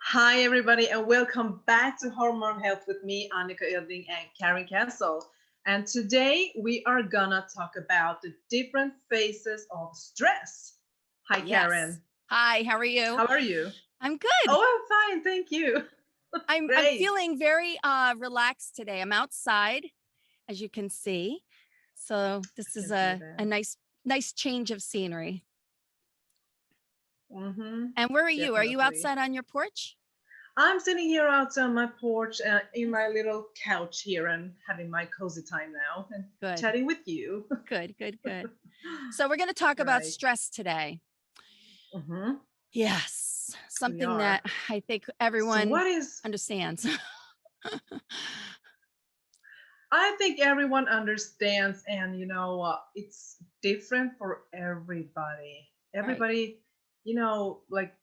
Hi, everybody, and welcome back to Hormone Health with me, Annika, Odling, and Cassel. And today we are gonna talk about the different phases of stress. Hi, Yes. Karen. Hi, how are you? How are you? I'm good. Oh, I'm fine, thank you. I'm Great. feeling very relaxed today. I'm outside, as you can see. So I this is can see a that. nice change of scenery. Mm-hmm. And where are you? Are you Definitely. outside on your porch? I'm sitting here outside on my porch in my little couch here and having my cozy time now and Good. chatting with you. Good. So we're going to talk about Right. stress today. Mm-hmm. Yes, We something are. that I think So, everyone what is understands. I think everyone understands, and it's different for everybody. Right. Everybody, like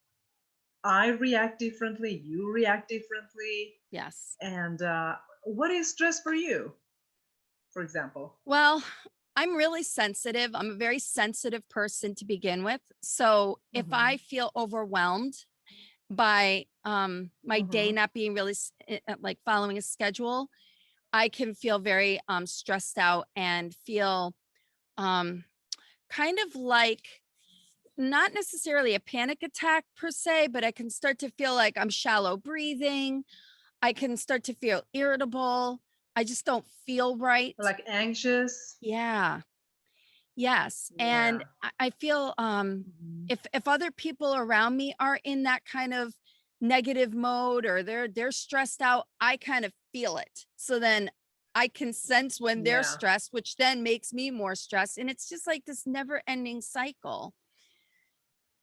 I react differently, you react differently. Yes. And what is stress for you, for example? Well, I'm really sensitive. I'm a very sensitive person to begin with. So if Mm-hmm. I feel overwhelmed by my day Mm-hmm. not being really like following a schedule, I can feel very stressed out and feel um, kind of like not necessarily a panic attack per se, but I can start to feel like I'm shallow breathing. I can start to feel irritable. I just don't feel right. Like anxious? Yeah. Yes. And Yeah. I feel Mm-hmm. if other people around me are in that kind of negative mode or they're stressed out, I kind of feel it. So then I can sense when they're Yeah. stressed, which then makes me more stressed. And it's just like this never-ending cycle.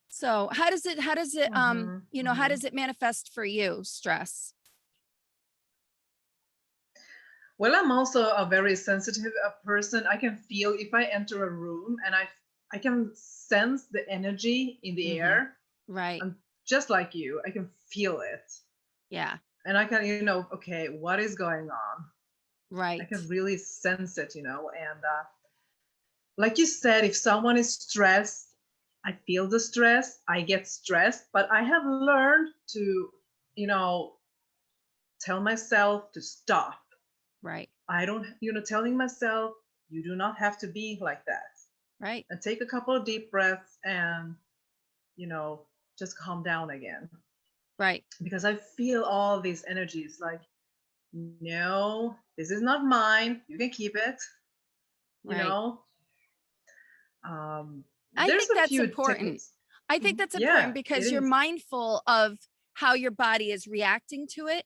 So how does it Mm-hmm. how Mm-hmm. does it manifest for you, stress? Well, I'm also a very sensitive person. I can feel if I enter a room and I can sense the energy in the Hmm. air. Right. I'm just like you. I can feel it. Yeah. And I can, okay, what is going on? I Right. can really sense it, and like you said, if someone is stressed, I feel the stress, I get stressed, but I have learned to, you know, tell myself to stop. Right. I don't, telling myself, you do not have to be like that. Right. And take a couple of deep breaths and, you know, just calm down again. Right. Because I feel all these energies like, no, this is not mine. You can keep it. You Right. know, um, I there's think a that's few important. techniques. I think that's important Yeah, it because you're is. mindful of how your body is reacting to it.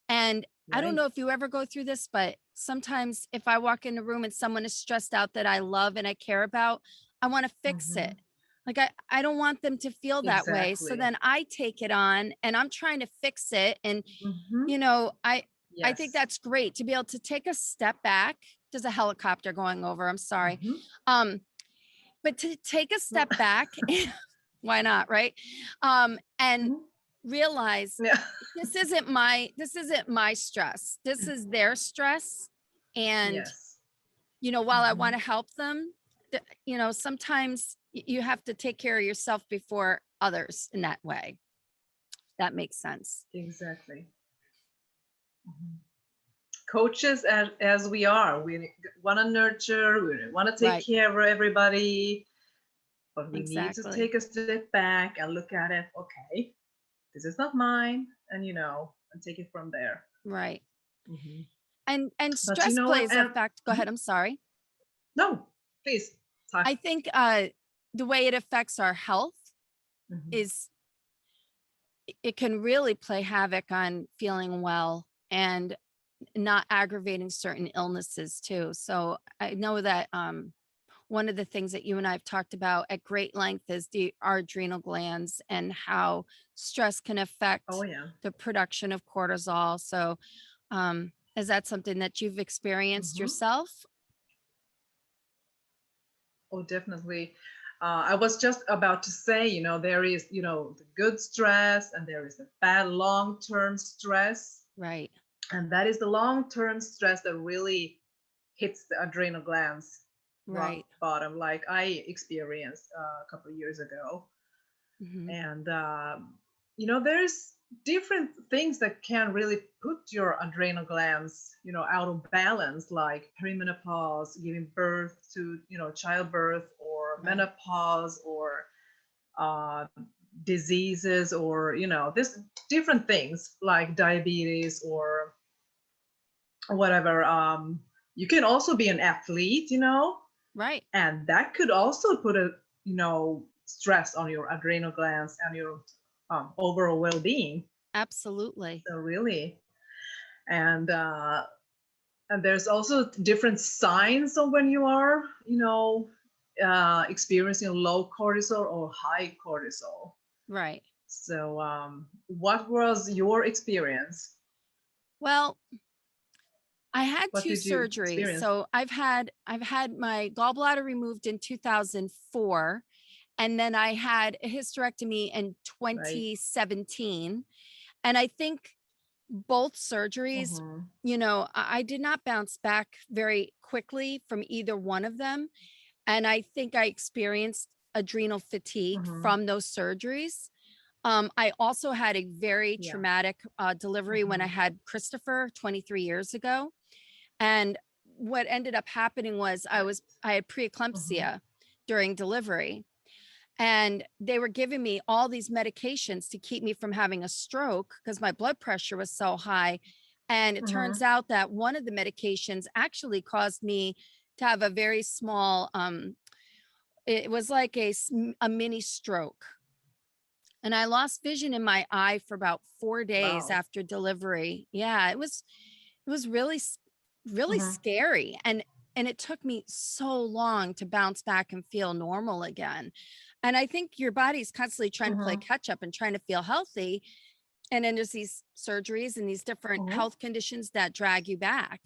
And I don't Right. know if you ever go through this, but sometimes if I walk in a room and someone is stressed out that I love and I care about, I want to fix Hmm. it. Like I don't want them to feel that way. So Exactly. then I take it on and I'm trying to fix it. And Hmm. you know, I think Yes. that's great to be able to take a step back. There's a helicopter going over. I'm sorry. Hmm. Um, but to take a step back, why not, right? And Hmm. realize Yeah. this isn't my stress. This is their stress. And Yes. while I Hmm. want to help them, sometimes you have to take care of yourself before others in that way. That makes sense. Exactly. Mhm. Coaches as we are, we want to nurture, we want to take Right. care of everybody, but we need to Exactly. take a step back and look at it. Okay, this is not mine, and and take it from there. Right. Hmm. And But you stress know what? plays a fact. Go Mhm. ahead. I'm sorry. No, please talk. I think the way it affects our health Hmm. is it can really play havoc on feeling well and not aggravating certain illnesses too. So I know that one of the things that you and I have talked about at great length is our adrenal glands and how stress can Oh affect yeah. the production of cortisol. So is that something that you've experienced Hmm. yourself? Oh, definitely. I was just about to say, there is, the good stress and there is the bad long-term stress. Right. And that is the long-term stress that really hits the adrenal glands rock Right. bottom, like I experienced a couple of years ago. Hmm. And, there's different things that can really put your adrenal glands, out of balance, like perimenopause, giving birth to, childbirth, or Right. menopause, or uh, diseases, or, this different things like diabetes or whatever. You can also be an athlete, Right. and that could also put a, stress on your adrenal glands and your overall well-being. Absolutely. So really, and there's also different signs of when you are, experiencing low cortisol or high cortisol. Right. So what was your experience? Well, I had What two did you surgeries. experience? So I've had my gallbladder removed in 2004, and then I had a hysterectomy in Right. 2017. And I think both surgeries, Mm-hmm. I did not bounce back very quickly from either one of them. And I think I experienced adrenal fatigue Mm-hmm. from those surgeries. I also had a very Yeah. traumatic delivery when I Mm-hmm. had Christopher 23 years ago. And what ended up happening was Right. I had Mm-hmm. preeclampsia during delivery, and they were giving me all these medications to keep me from having a stroke because my blood pressure was so high. And it turns Mm-hmm. out that one of the medications actually caused me to have a very small, it was like a mini stroke. And I lost vision in my eye for about 4 days Wow. after delivery. Yeah, it was really really Mm-hmm. scary, and it took me so long to bounce back and feel normal again. And I think your body's constantly trying to play Mm-hmm. catch up and trying to feel healthy, and then there's these surgeries and these different Mm-hmm. health conditions that drag you back.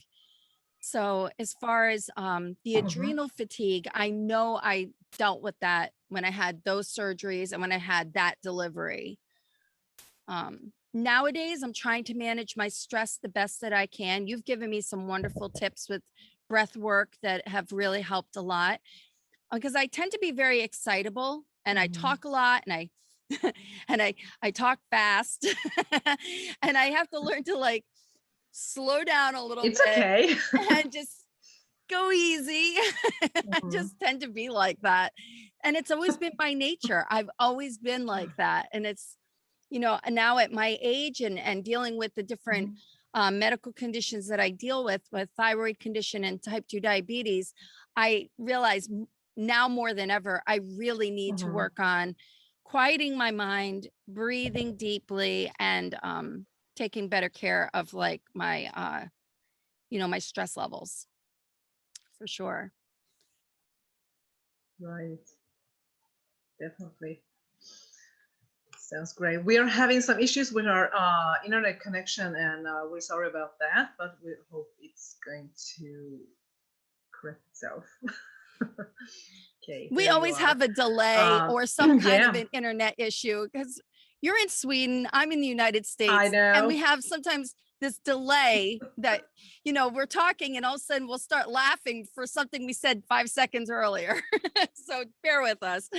So as far as the Mm-hmm. adrenal fatigue, I know I dealt with that when I had those surgeries and when I had that delivery. Nowadays, I'm trying to manage my stress the best that I can. You've given me some wonderful tips with breath work that have really helped a lot, because I tend to be very excitable and I Mm-hmm. talk a lot, and I and I talk fast and I have to learn to like slow down a little It's bit okay. and just go easy. I Mm-hmm. just tend to be like that. And it's always been my nature. I've always been like that. And it's, and now at my age and dealing with the different Mm-hmm. medical conditions that I deal with thyroid condition and type 2 diabetes, I realize now more than ever, I really need to Mm-hmm. work on quieting my mind, breathing deeply, and taking better care of like my stress levels for sure. Right. Definitely. Sounds great. We are having some issues with our internet connection, and we're sorry about that, but we hope it's going to correct itself. Okay, We there you always are. have a delay or some kind of Yeah, an internet issue because you're in Sweden, I'm in the United I States, and we know. have sometimes this delay that, we're talking and all of a sudden we'll start laughing for something we said 5 seconds earlier. So bear with us.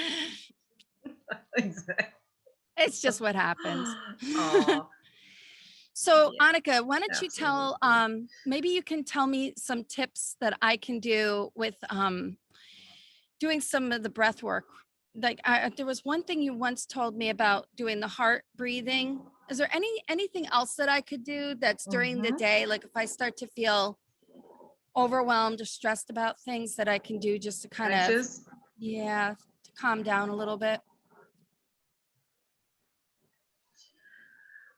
Exactly. It's just what happens. Oh, So yeah, Annika, why don't you tell, absolutely. maybe you can tell me some tips that I can do with doing some of the breath work. Like there was one thing you once told me about doing the heart breathing. Is there anything else that I could do that's during the Mm-hmm. day? Like if I start to feel overwhelmed or stressed about things that I can do just to kind of, Anxious? yeah, to calm down a little bit.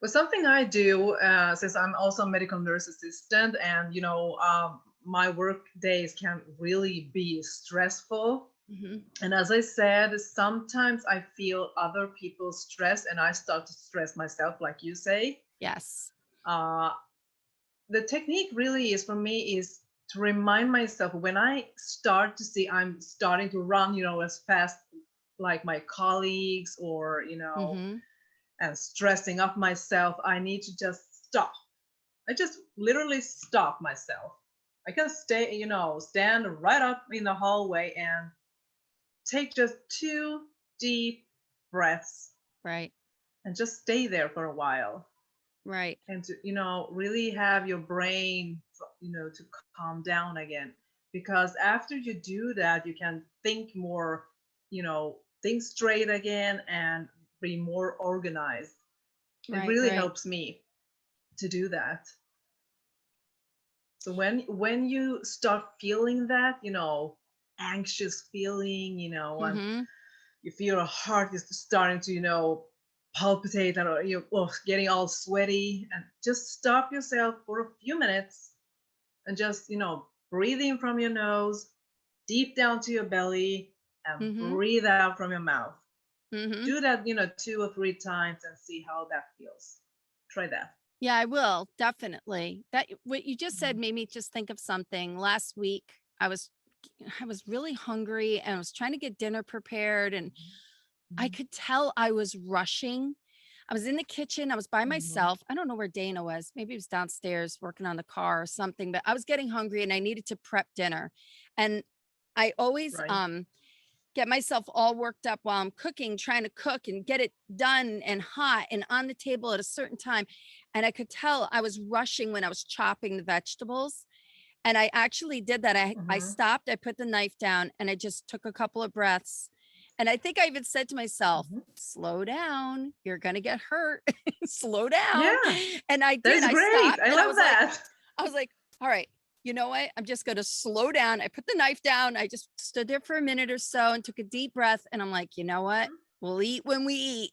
Well, something I do, since I'm also a medical nurse assistant, and my work days can really be stressful. Hmm. And as I said, sometimes I feel other people's stress, and I start to stress myself, like you say. Yes. Uh, the technique really is for me is to remind myself when I start to see I'm starting to run, as fast like my colleagues, or Hmm. and stressing up myself, I need to just stop. I just literally stop myself. I can stand right up in the hallway and take just 2 deep breaths, Right. and just stay there for a while, Right. and to, really have your brain, to calm down again. Because after you do that, you can think more, think straight again and be more organized. It Right. really Right. helps me to do that. So when you start feeling that, anxious feeling, and Mm-hmm. you feel your heart is starting to, palpitate, and you're getting all sweaty, and just stop yourself for a few minutes and just, breathe in from your nose, deep down to your belly, and Mm-hmm. breathe out from your mouth. Mm-hmm. Do that, 2 or 3 times and see how that feels. Try that. Yeah, I will definitely. That what you just said made me just think of something. Last week, I was really hungry and I was trying to get dinner prepared, and I Mhm. could tell I was rushing. I was in the kitchen. I was by Mhm. myself. I don't know where Dana was. Maybe he was downstairs working on the car or something, but I was getting hungry and I needed to prep dinner. And I always Right. get myself all worked up while I'm cooking, trying to cook and get it done and hot and on the table at a certain time. And I could tell I was rushing when I was chopping the vegetables. And I actually did that. I Mhm. stopped, I put the knife down, and I just took a couple of breaths. And I think I even said to myself, Mhm. slow down, you're going to get hurt. Slow down. Yeah, And I did. that's I great. stopped I and love that. I was like, all right, you know what? I'm just going to slow down. I put the knife down. I just stood there for a minute or so and took a deep breath. And I'm like, you know what? We'll eat when we eat.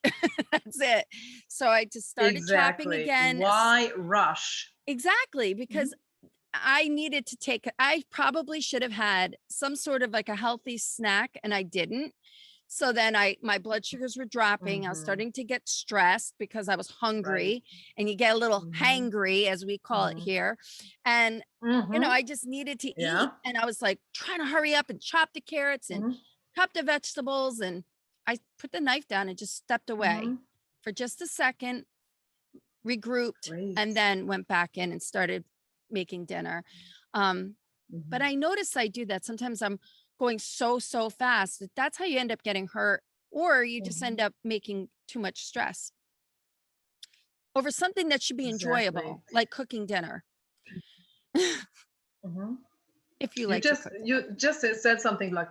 That's it. So I just started chopping Exactly. again. Why rush? Exactly. Mhm. Because I needed to I probably should have had some sort of like a healthy snack and I didn't. So then my blood sugars were dropping. I was Mhm. starting to get stressed because I was Right. hungry, and you get a little Mhm. hangry, as we call it Mhm. here. And Mhm. I just needed to eat, Yeah. and I was like trying to hurry up and chop the carrots and Mhm. chop the vegetables, and I put the knife down and just stepped away Mhm. for just a second, regrouped, and Great. then went back in and started making dinner. Um, but Mhm. I notice I do that. Sometimes I'm going so fast. That's how you end up getting hurt, or you just end Mhm. up making too much stress over something that should be Exactly. enjoyable, like cooking dinner, Mhm. if you You like to just cook dinner. you just said something like,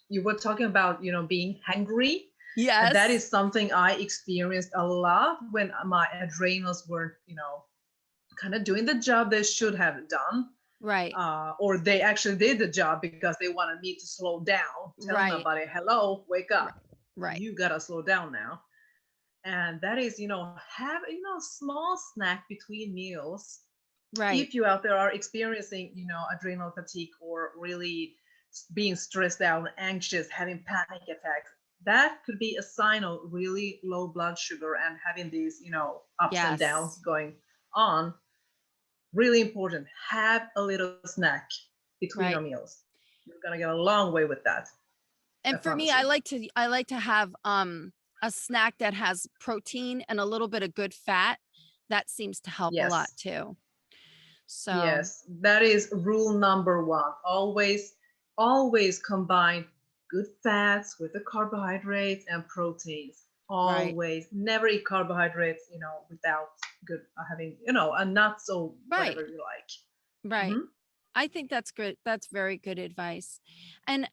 you were talking about, being hungry, and that Yes. is something I experienced a lot when my adrenals were, kind of doing the job they should have done, Right. or they actually did the job because they wanted me to slow down, telling my Right. body, hello, wake Right. up, Right. you gotta slow down now. And that is, have, small snack between meals. Right. If you out there are experiencing, adrenal fatigue, or really being stressed out, anxious, having panic attacks, that could be a sign of really low blood sugar and having these, ups and downs Yes. going on. Really important. Have a little snack between your Right. meals. You're gonna get a long way with that. I And for me, promise you. I like to have a snack that has protein and a little bit of good fat. That seems to help a lot Yes. too. So, Yes. That is rule number one. Always combine good fats with the carbohydrates and proteins. right. Always. Never eat carbohydrates, without good having, a nuts or Right. whatever you like. Right. Hmm. I think that's good. That's very good advice. And,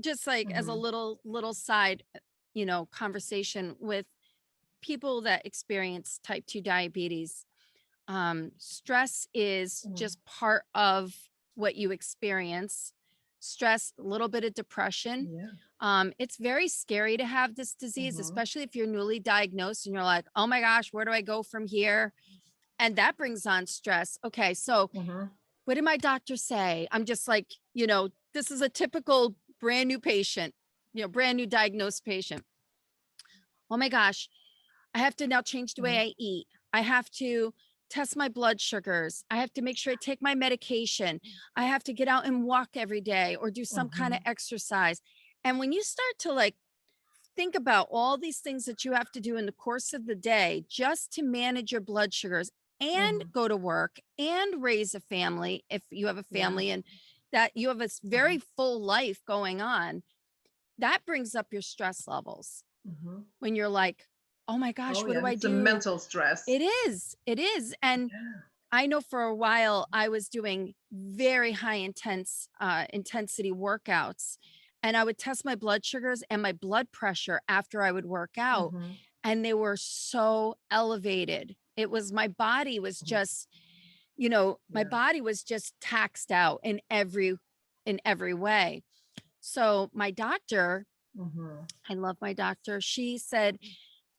just like as a Hmm. little side, conversation with people that experience type 2 diabetes, stress is Hmm. just part of what you experience. Stress, a little bit of depression. Yeah. It's very scary to have this disease, Hmm. especially if you're newly diagnosed and you're like, oh my gosh, where do I go from here? And that brings on stress. Okay, so Hmm. what did my doctor say? I'm just like, this is a typical brand new patient, brand new diagnosed patient. Oh my gosh, I have to now change the way Hmm. I eat. I have to test my blood sugars. I have to make sure I take my medication. I have to get out and walk every day or do some kind of Hmm. exercise. And when you start to like think about all these things that you have to do in the course of the day just to manage your blood sugars and Hmm. go to work and raise a family, if you have a Yeah. family and that you have a Hmm. very full life going on, that brings up your stress levels Hmm. when you're like, oh my gosh, Oh what yeah, do and I it's a do? mental stress. It is. It is. And Yeah. I know for a while I was doing very high intensity workouts, and I would test my blood sugars and my blood pressure after I would work out, Mm-hmm. and they were so elevated. It was my body was just, my Yeah. body was just taxed out in every way. So my doctor, Mm-hmm. I love my doctor. She said,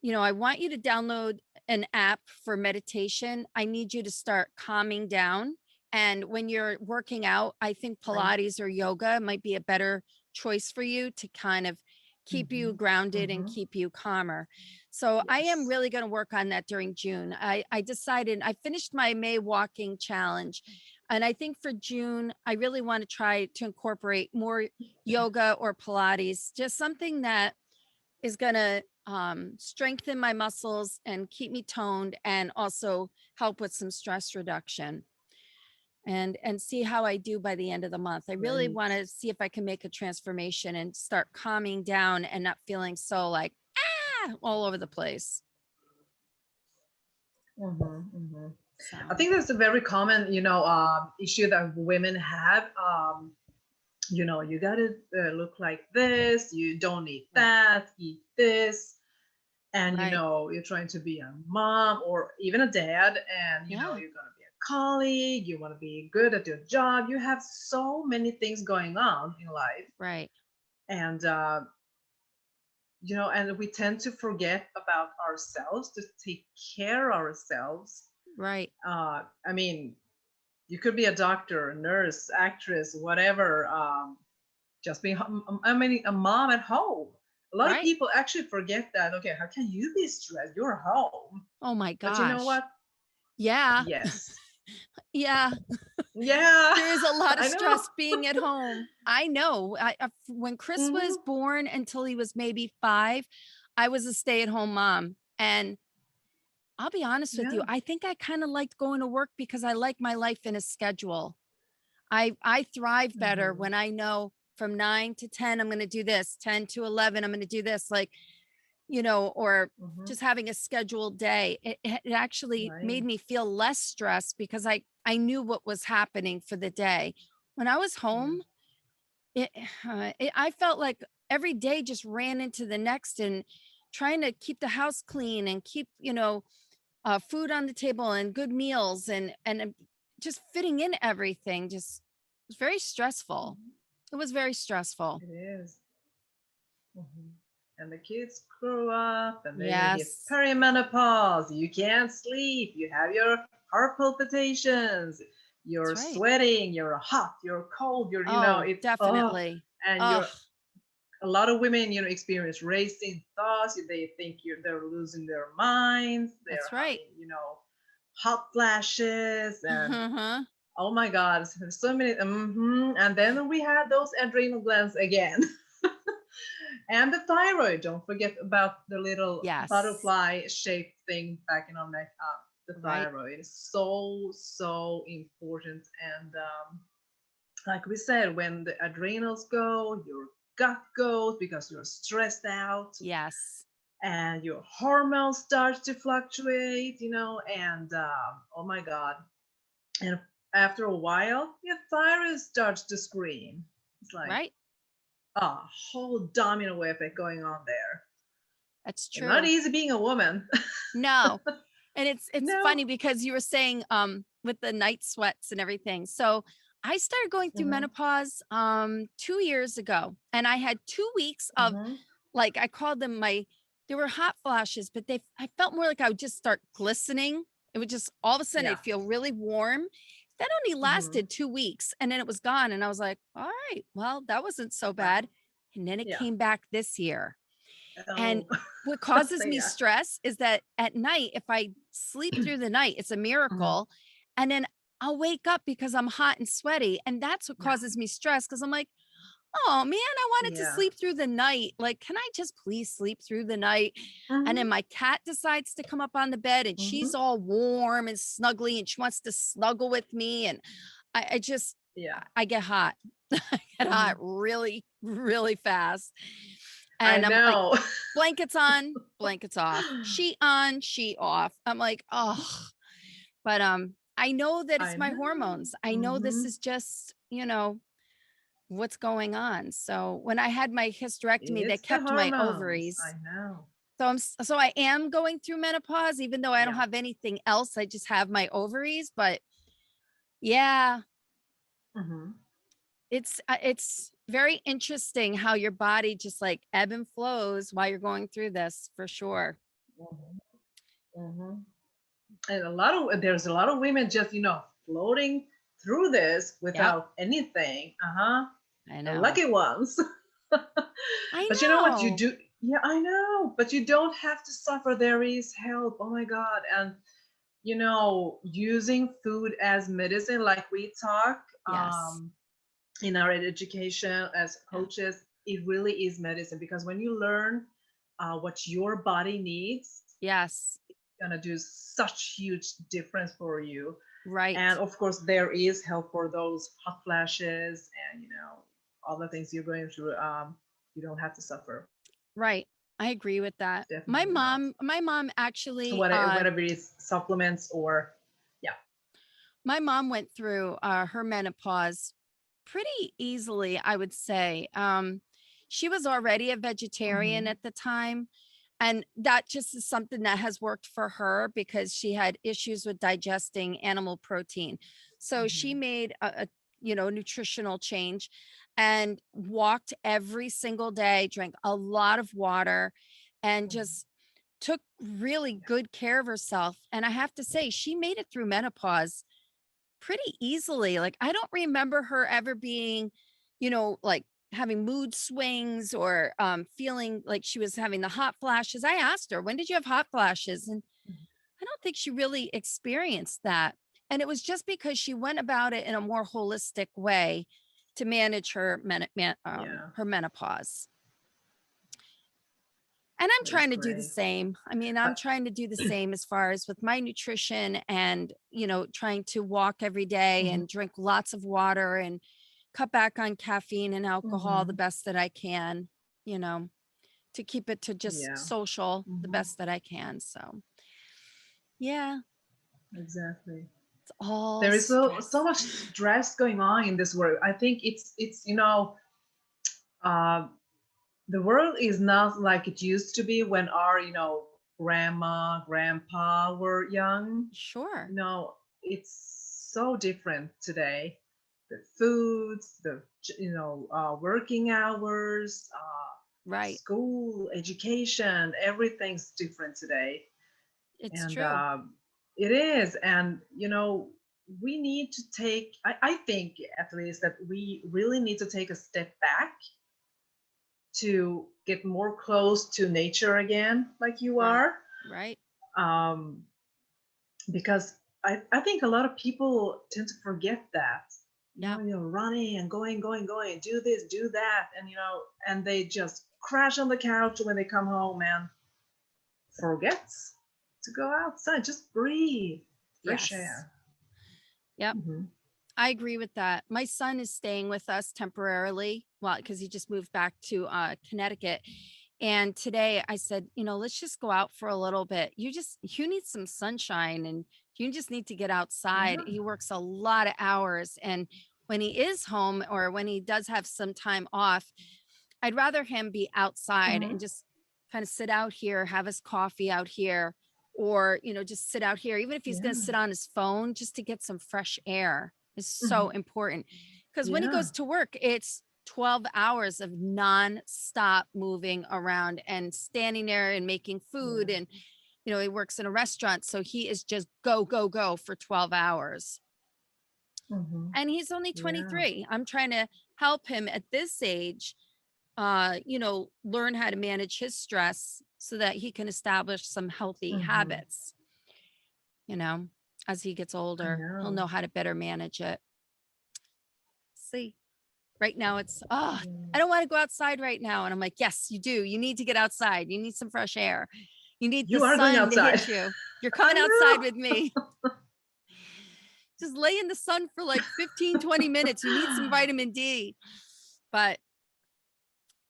I want you to download an app for meditation. I need you to start calming down. And when you're working out, I think Right. Pilates or yoga might be a better choice for you to kind of keep you Mm-hmm. grounded and Mm-hmm. keep you calmer. So I am Yes. really going to work on that during June. I decided I finished my May walking challenge. And I think for June, I really want to try to incorporate more yoga or Pilates, just something that is going to strengthen my muscles and keep me toned and also help with some stress reduction and see how I do by the end of the month. I really Great. want to see if I can make a transformation and start calming down and not feeling so like all over the place. Mm-hmm. Mm-hmm. So, I think that's a very common, issue that women have. You gotta look like this. You don't eat right, that. Eat this. And right. you're trying to be a mom or even a dad, and Yeah, you're gonna be a colleague. You want to be good at your job. You have so many things going on in life, right, and and we tend to forget about ourselves to take care of ourselves. right, I mean, you could be a doctor, a nurse, actress, whatever. Just being, a mom at home. A lot of right. people actually forget that. Okay, how can you be stressed? You're home. Oh my But you know gosh. what? Yeah, Yes. yeah. Yeah. There is a lot of I know. stress being at home. I know. When Chris was Hmm. born until he was maybe 5, I was a stay-at-home mom. And I'll be honest with you, Yeah. I think I kind of liked going to work because I like my life in a schedule. I thrive better Hmm. when I know from 9 to 10 I'm going to do this, 10 to 11 I'm going to do this, like, or Hmm. just having a scheduled day. It actually Right. made me feel less stressed because I knew what was happening for the day. When I was Yeah. home, it, I felt like every day just ran into the next, and trying to keep the house clean and keep, food on the table and good meals and just fitting in everything just was very stressful. Mhm. It was very stressful. It is. Hmm. And the kids grow up, and then you hit Yes, perimenopause. You can't sleep. You have your heart palpitations. You're that's right. sweating. You're hot. You're cold. Oh, It's definitely. and Oh, you're a lot of women, experience racing thoughts. They think they're losing their minds. They're that's right. having, hot flashes, and Uh-huh. oh my God, there's so many. And then we had those adrenal glands again. And the thyroid. Don't forget about the little Yes. butterfly shaped thing back in our neck. The Right. thyroid is so, so important. And like we said, when the adrenals go, your gut goes because you're stressed out, Yes. and your hormones start to fluctuate, and oh my God. And after a while, your thyroid starts to scream. It's like Right. a whole domino effect going on there. That's It's not true. easy being a woman. No. And it's No. funny because you were saying with the night sweats and everything. So I started going through Hmm. menopause 2 years ago, and I had 2 weeks of, Hmm. like, I called them they were hot flashes, but I felt more like I would just start glistening. It would just all of a sudden Yeah. I'd feel really warm. That only Hmm. lasted 2 weeks, and then it was gone, and I was like, all right, well, that wasn't so Wow. bad. And then it Yeah. came back this year. And Oh. what causes me Yeah. stress is that at night, if I sleep through the night, it's a Mhm. miracle. And then I'll wake up because I'm hot and sweaty. And that's what Yeah. causes me stress because I'm like, oh man, I wanted to Yeah. sleep through the night. Like, can I just please sleep through the night? And then Hmm. my cat decides to come up on the bed, and she's Hmm. all warm and snuggly and she wants to snuggle with me. And I just, Yeah. I get hot. I get hot Hmm. really, really fast. I And I'm like, know. blankets on, blankets off, sheet on, sheet off. I'm like, oh, but I know that I it's my know. hormones. I know this Hmm. is just, what's going on. So when I had my hysterectomy, they It's the kept my hormones. I ovaries. know. So so I am going through menopause, even though I don't Yeah. have anything else. I just have my ovaries. But yeah, Hmm. it's very interesting how your body just like ebb and flows while you're going through this for sure. Hmm. Hmm. And there's a lot of women just, floating through this Yep, without anything. Uh-huh. I The know. lucky ones. I But you know what you know. do? Yeah, I know. But you don't have to suffer. There is help. Oh my God. And using food as medicine, like we talk Yes. in our education as Yeah. coaches, it really is medicine because when you learn what your body needs, Yes. it's gonna do such huge difference for you. Right. And of course, there is help for those hot flashes and all the things you're going through. You don't have to suffer. Right. I agree with that. My Definitely not. mom, my mom So actually, whatever it is, supplements or yeah. my mom went through her menopause pretty easily, I would say. She was already a vegetarian Hmm. at the time. And that just is something that has worked for her because she had issues with digesting animal protein. So she Hmm. made nutritional change and walked every single day, drank a lot of water, and Hmm. just took really good care of herself. And I have to say, she made it through menopause pretty easily. Like, I don't remember her ever being, like having mood swings or feeling like she was having the hot flashes. I asked her, when did you have hot flashes? And I don't think she really experienced that. And it was just because she went about it in a more holistic way to manage Yeah, her menopause. And I'm that's trying to do the great. same. I mean, I'm But trying to do the same as far as with my nutrition and, trying to walk every day mhm, and drink lots of water and cut back on caffeine and alcohol the mhm, best that I can, you know, to keep it to just yeah, social the mhm, best that I can. So, yeah, exactly. it's all There is so stress. much stress going on in this world. I think it's uh, the world is not like it used to be when our grandma grandpa were young. Sure. It's so different today. The foods, the working hours, Right. school, education, everything's different today. It's And true. it is. And we need to I think at least that we really need to take a step back to get more close to nature again, like you Right. are. Right. um, because I think a lot of people tend to forget that. Yeah. You're running and going, do this, do that, and and they just crash on the couch when they come home and forget to go outside, just breathe fresh Yes. air. Yep. Hmm. I agree with that. My son is staying with us temporarily. Well, because he just moved back to Connecticut. And today I said, let's just go out for a little bit. You need some sunshine and you just need to get outside. Yeah. He works a lot of hours. And when he is home or when he does have some time off, I'd rather him be outside and Hmm. just kind of sit out here, have his coffee out here, or, just sit out here, even if he's going to Yeah. sit on his phone just to get some fresh air is so Hmm. important. Because when he Yeah. goes to work, it's 12 hours of non-stop moving around and standing there and making food. Yeah. And, he works in a restaurant. So he is just go, go, go for 12 hours. Hmm. And he's only Yeah. 23. I'm trying to help him at this age learn how to manage his stress so that he can establish some healthy Hmm. habits, you know, as he gets I older, he'll know. know how to better manage it. See, right now I Yeah. don't want to go outside right now. And I'm like, yes, you do. You need to get outside. You need some fresh air. You need the You are going sun to outside. hit you. You're I coming outside with know. me. Just lay in the sun for like 15, 20 minutes. You need some vitamin D. But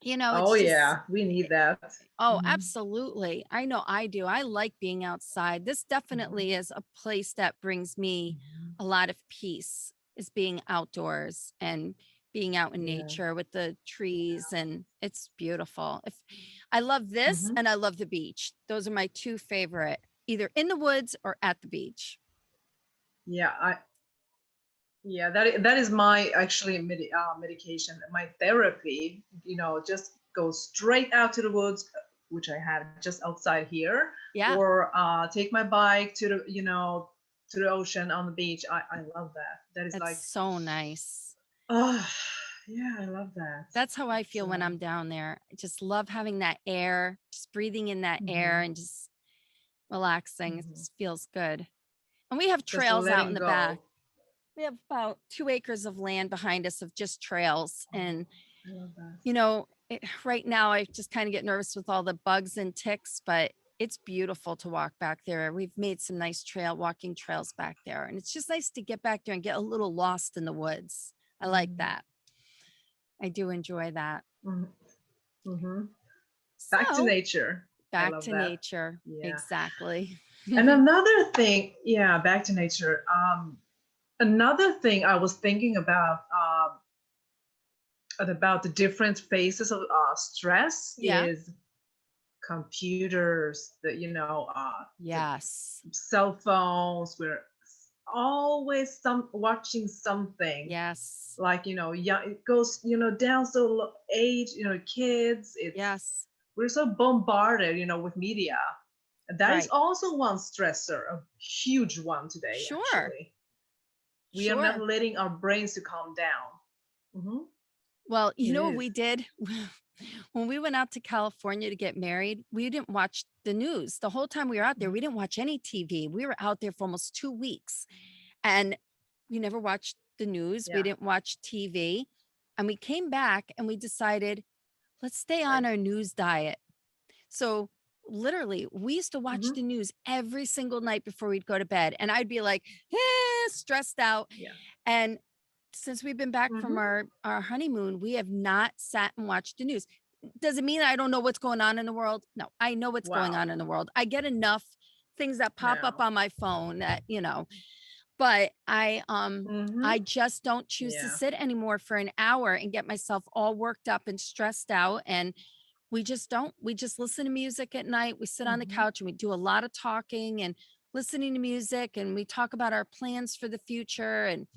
You know, Oh it's just, yeah, we need that. oh, Hmm. absolutely. I know I do. I like being outside. This Hmm. definitely is a place that brings me Hmm. a lot of peace, is being outdoors and being out in Yeah. nature with the trees, and it's beautiful. If I love this Hmm. and I love the beach. Those are my two favorite, either in the woods or at the beach. Yeah, yeah, that is my actually medication, my therapy. Just go straight out to the woods, which I have just outside here, Yeah, or take my bike to the to the ocean on the beach. I love that. That is that's like, so nice. oh yeah, I love that. That's how I It's feel when I'm down there. I just love having that air, just breathing in that air mhm, and just relaxing. It mhm. just feels good. And we have Just trails out in letting the back. go. We have about 2 acres of land behind us of just trails. Oh, And, I love that. right now I just kind of get nervous with all the bugs and ticks, but it's beautiful to walk back there. We've made some nice walking trails back there. And it's just nice to get back there and get a little lost in the woods. I like Mm-hmm. that. I do enjoy that. Mm-hmm. Back to So nature. I back love to that. nature. Yeah. Exactly. And another thing, yeah, back to nature. Another thing I was thinking about the different phases of stress Yeah. is computers, the Yes. cell phones. We're always watching something. Yes. Like, yeah, it goes, down so age, kids. Yes. We're so bombarded, with media. That is Right. also one stressor, a huge one today, Sure. actually. We are not Sure. letting our brains to calm down. Hmm. Well, you It know what is. we did? When we went out to California to get married, we didn't watch the news. The whole time we were out there, Mhm. we didn't watch any TV. We were out there for almost 2 weeks and we never watched the news. We Yeah. didn't watch TV. And we came back and we decided, let's stay on Right. our news diet. So literally, we used to watch Hmm. the news every single night before we'd go to bed. And I'd be like, stressed out. Yeah. And since we've been back from Hmm. our honeymoon, we have not sat and watched the news. Does it mean I don't know what's going on in the world? No, I know what's going Wow. on in the world. I get enough things that pop up Now. on my phone that, but Hmm. I just don't choose to Yeah. sit anymore for an hour and get myself all worked up and stressed out. And we just don't. We just listen to music at night. We sit on the Hmm. couch and we do a lot of talking and listening to music, and we talk about our plans for the future, and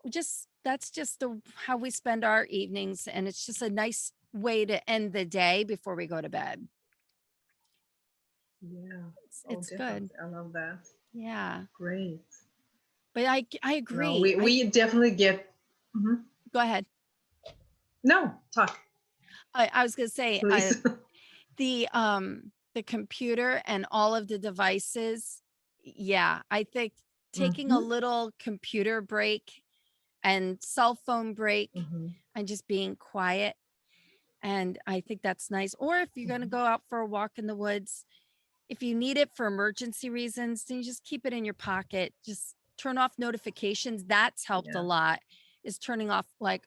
we just that's just the how we spend our evenings, and it's just a nice way to end the day before we go to bed. Yeah. Oh, It's good. definitely. I love that. Yeah. Great. But I No, agree. we definitely get. Mhm. Go ahead. No, talk, I was going to say please. the computer and all of the devices. Yeah, I think taking a Hmm. little computer break and cell phone break Hmm. and just being quiet. And I think that's nice. Or if you're going to Hmm. go out for a walk in the woods, if you need it for emergency reasons, then you just keep it in your pocket. Just turn off notifications. That's helped a Yeah. lot, is turning off like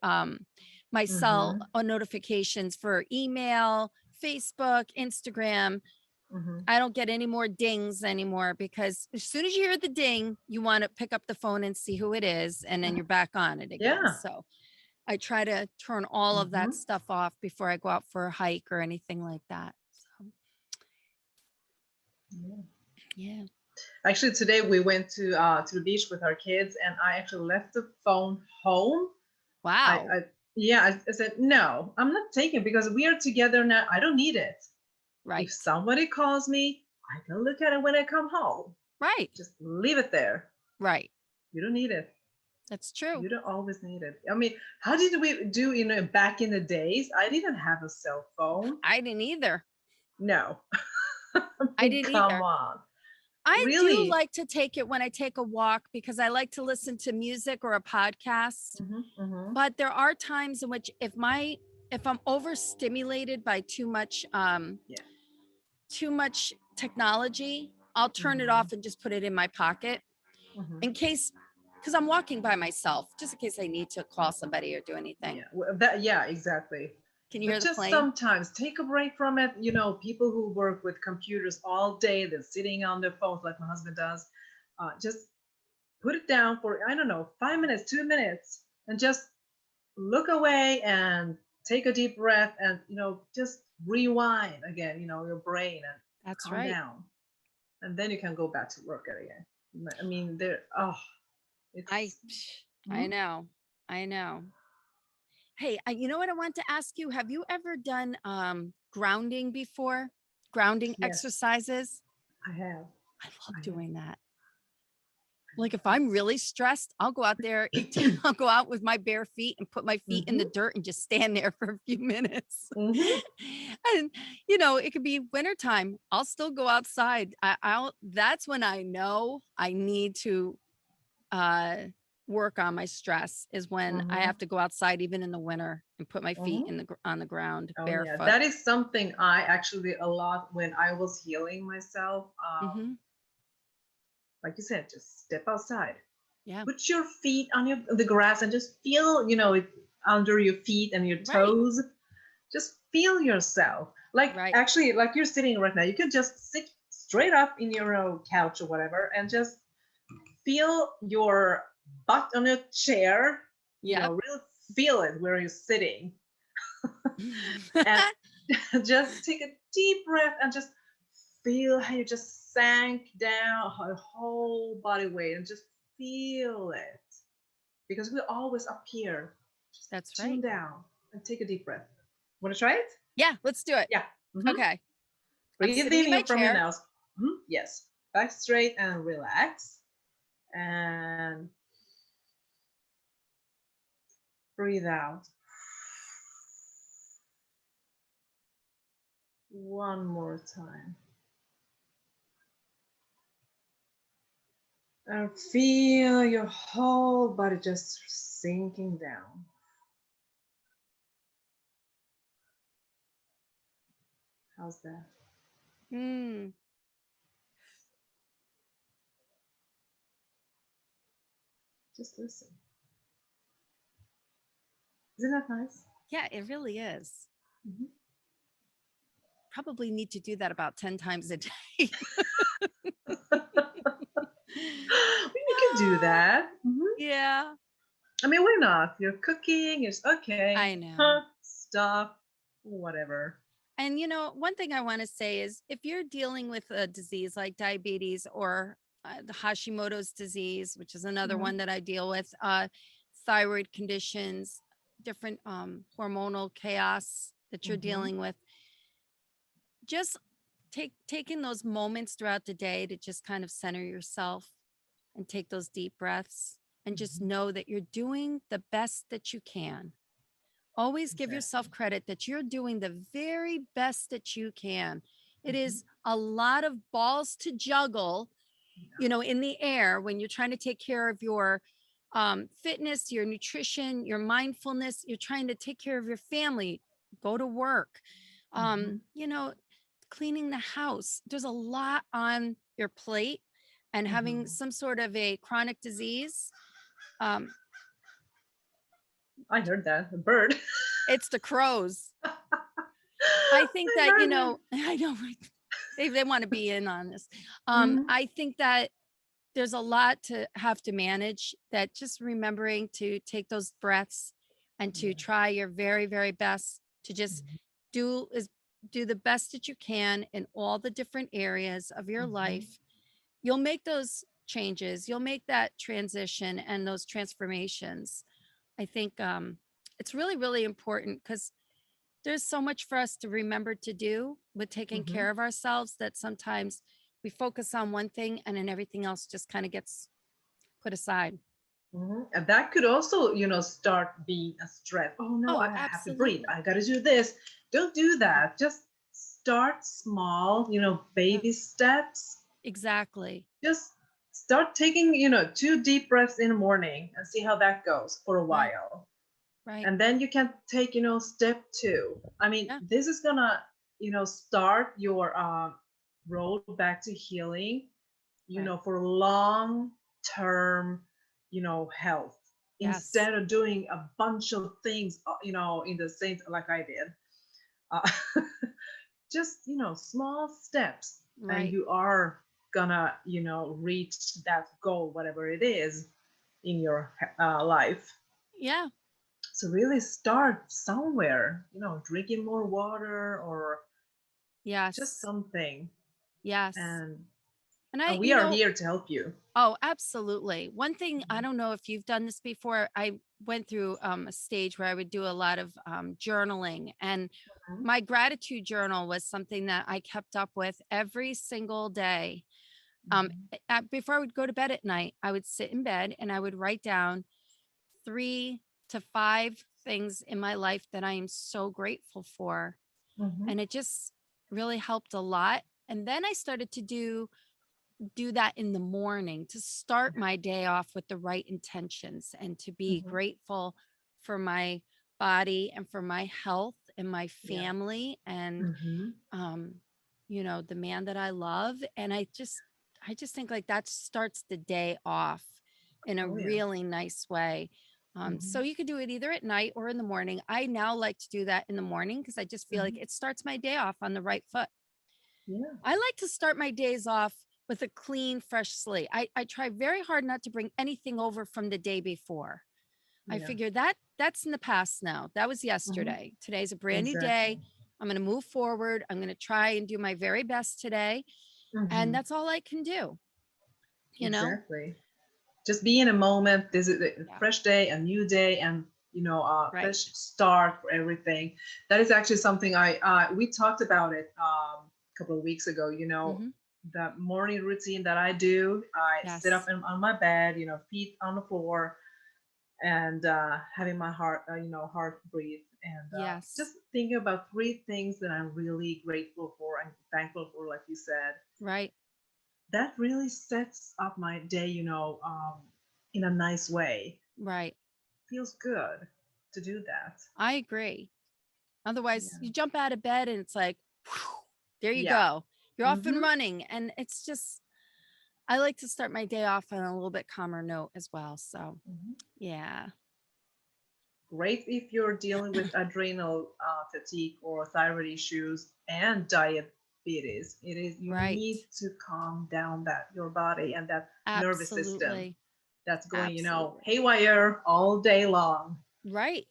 my cell Hmm. notifications for email, Facebook, Instagram. Hmm. I don't get any more dings anymore, because as soon as you hear the ding, you want to pick up the phone and see who it is, and then you're back on it again. Yeah. So I try to turn all of that Hmm. stuff off before I go out for a hike or anything like that. So Yeah. yeah. Actually, today we went to the beach with our kids, and I actually left the phone home. Wow. I yeah, I said no, I'm not taking it because we are together now. I don't need it. If Right. somebody calls me, I can look at it when I come home. Right. Just leave it there. Right. You don't need it. That's true. You don't always need it. I mean, how did we do, back in the days? I didn't have a cell phone. I didn't either. No. I I mean, didn't come either. on. I do Really? like to take it when I take a walk, because I like to listen to music or a podcast. Hmm. Hmm. But there are times in which if I'm overstimulated by Yeah. too much technology, I'll turn it Hmm. off and just put it in my pocket Hmm. in case, because I'm walking by myself, just in case I need to call somebody or do anything. Yeah. Well, that. Yeah. Exactly. Can you But hear the just plane? sometimes take a break from it. People who work with computers all day, they're sitting on their phones like my husband does. Just put it down for, I don't know, 5 minutes, 2 minutes, and just look away and take a deep breath and, just rewind again, your brain and That's calm right. down. And then you can go back to work again. I mean, I it's, I mhm. know. I know. Hey, you know what I want to ask you? Have you ever done grounding before? Grounding Yes, exercises? I have. I love I have. doing that. Like if I'm really stressed, I'll go out there, I'll go out with my bare feet and put my feet in the Hmm. dirt and just stand there for a few minutes. Hmm. And it could be wintertime. I'll still go outside. That's when I know I need to uh work on my stress is when I Hmm. have to go outside even in the winter and put my feet Hmm. on the ground Oh yeah, barefoot. that is something I actually a lot when I was healing myself. Hmm. Like you said, just step outside, Yeah. put your feet on the grass, and just feel, it under your feet and your Right. toes. Just feel yourself. Like Right. actually, like you're sitting right now. You could just sit straight up in your couch or whatever, and just feel your butt on a chair. Yep. Really feel it where you're sitting, and just take a deep breath and just feel how you just sank down her whole body weight and just feel it. Because we're always up here. Just That's tune right. down and take a deep breath. Want to try it? Yeah, let's do it. Yeah. Hmm. Okay. I'm Breathe sitting in in my from your chair. nose. Mhm. Yes. Back straight and relax. And breathe out. One more time. And feel your whole body just sinking down. How's that? Mm, Just listen. Isn't that nice? yeah, it really is. Mhm. Probably need to do that about 10 times a day. You can do that. Mhm. Yeah, I mean, why not? You're cooking, it's okay. I know. Huh, stop, whatever. And one thing I want to say is if you're dealing with a disease like diabetes or the Hashimoto's disease, which is another Mhm. one that I deal with, thyroid conditions, different hormonal chaos that you're Mhm. dealing with, just taking those moments throughout the day to just kind of center yourself and take those deep breaths and just Mhm. know that you're doing the best that you can. Always give yourself Exactly. credit that you're doing the very best that you can. It Mhm. is a lot of balls to juggle, Yeah. in the air when you're trying to take care of your fitness, your nutrition, your mindfulness. You're trying to take care of your family, go to work, Mhm. um, you know, cleaning the house. There's a lot on your plate, and having Mhm. some sort of a chronic disease. Um, I heard that. A bird. it's the crows. I think I that, heard that. I know right? They want to be in on this. Mhm. I think that there's a lot to have to manage, that just remembering to take those breaths and to Yeah. try your very, very best to just Mhm. do is do the best that you can in all the different areas of your Mhm. life. You'll make those changes. You'll make that transition and those transformations. I think it's really, really important because there's so much for us to remember to do with taking Mhm. care of ourselves that sometimes we focus on one thing and then everything else just kind of gets put aside. Mhm. And that could also, start being a stress. Oh no, Oh, I have to breathe. absolutely. I got to do this. Don't do Yeah. that. Just start small, Yeah. baby steps. Exactly. Just start taking, 2 deep breaths in the morning and see how that goes for a Right. while. Right. And then you can take, step 2. I mean, Yeah. this is gonna, start your road back to healing, Right. for long term, health. Yes. instead of doing a bunch of things, in the same like I did. Uh, just, small steps, and Right. you are gonna, reach that goal, whatever it is in your life. Yeah. So really start somewhere, drinking more water or just Yes. something. Yes. And And we are here to help you. oh, absolutely. One thing, I Mhm. don't know if you've done this before. I went through a stage where I would do a lot of journaling, and Mhm. my gratitude journal was something that I kept up with every single day. Mhm. Before I would go to bed at night, I would sit in bed and I would write down 3 to 5 things in my life that I am so grateful for. Mhm. And it just really helped a lot. And then I started to do that in the morning to start my day off with the right intentions and to be Mhm. grateful for my body and for my health and my Yeah. family and Mhm. um the man that I love. And I just think like that starts the day off in a Oh yeah. really nice way. So Mhm. you could do it either at night or in the morning. I now like to do that in the morning because I just feel like Mhm. it starts my day off on the right foot. Yeah. I like to start my days off with a clean, fresh slate. I try very hard not to bring anything over from the day before. I Yeah. figure that that's in the past now. That was Mhm. yesterday. Today's a brand new day. Exactly. I'm going to move forward. I'm going to try and do my very best today. And Mhm. that's all I can do, you know? Exactly. Just be in a moment. This is a Yeah. fresh day, a new day, and Right. fresh start for everything. That is actually something we talked about it a couple of weeks ago. Hmm. The morning routine that I do. I sit up Yes. on my bed, feet on the floor, and having my heart breathe, and just Yes. thinking about 3 things that I'm really grateful for and thankful for, like you said. Right. That really sets up my day, in a nice way. Right. Feels good to do that. I agree. Otherwise, Yeah. you jump out of bed and it's like, whew, there you Yeah. go. You're off and Mm-hmm. running. And it's just, I like to start my day off on a little bit calmer note as well. So, Hmm. yeah. Great if you're dealing with adrenal fatigue or thyroid issues and diabetes. It is, you Right. need to calm down that your body and that nervous system Absolutely. that's going, Absolutely. haywire all day long. Right.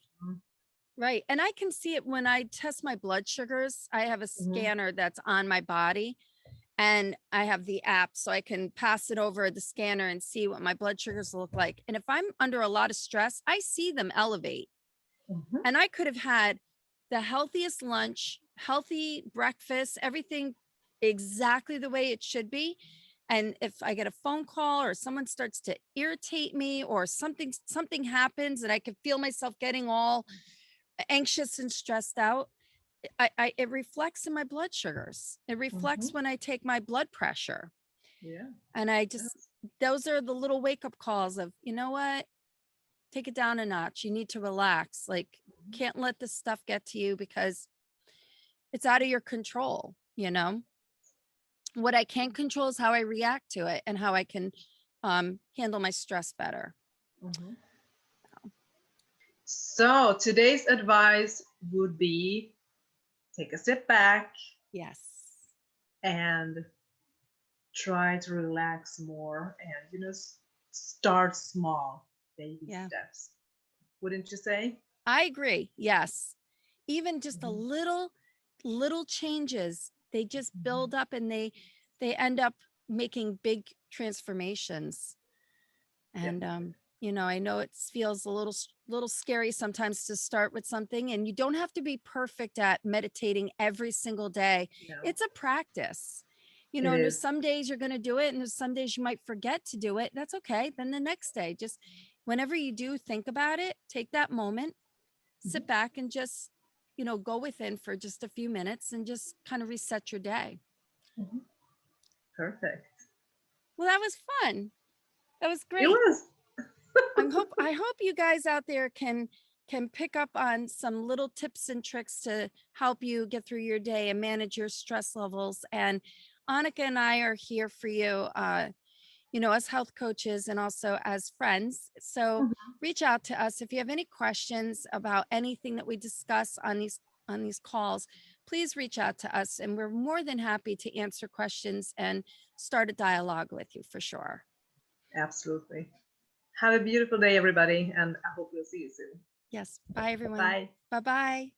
Right. And I can see it when I test my blood sugars. I have a Mm-hmm. scanner that's on my body and I have the app so I can pass it over the scanner and see what my blood sugars look like. And if I'm under a lot of stress, I see them elevate. Mm-hmm. And I could have had the healthiest lunch, healthy breakfast, everything exactly the way it should be. And if I get a phone call or someone starts to irritate me or something happens and I can feel myself getting all anxious and stressed out, it reflects in my blood sugars. It Mm-hmm. reflects when I take my blood pressure. Yeah. And I just, Yes. those are the little wake up calls of, you know what? Take it down a notch. You need to relax. Like, Mhm. can't let this stuff get to you because it's out of your control. What I can control is how I react to it and how I can handle my stress better. Mhm. So today's advice would be take a step back Yes. and try to relax more and start small, baby Yeah. steps. Wouldn't you say? I agree. Yes. Even just a Mhm. little changes, they just Mhm. build up and they end up making big transformations. Yep. And I know it feels a little scary sometimes to start with something, and you don't have to be perfect at meditating every single day. No, It's a practice. it And there's is. some days you're going to do it and there's some days you might forget to do it. That's okay. Then the next day, just whenever you do think about it, take that moment, Mhm. sit back and just, go within for just a few minutes and just kind of reset your day. Mhm. Perfect. Well, that was fun. That was It great. was. I hope you guys out there can pick up on some little tips and tricks to help you get through your day and manage your stress levels. And Annika and I are here for you. you know, as health coaches and also as friends. So reach out to us if you have any questions about anything that we discuss on these calls. Please reach out to us, and we're more than happy to answer questions and start a dialogue with you for sure. Absolutely. Have a beautiful day, everybody, and I hope we'll see you soon. Yes. Bye, everyone. Bye. Bye-bye.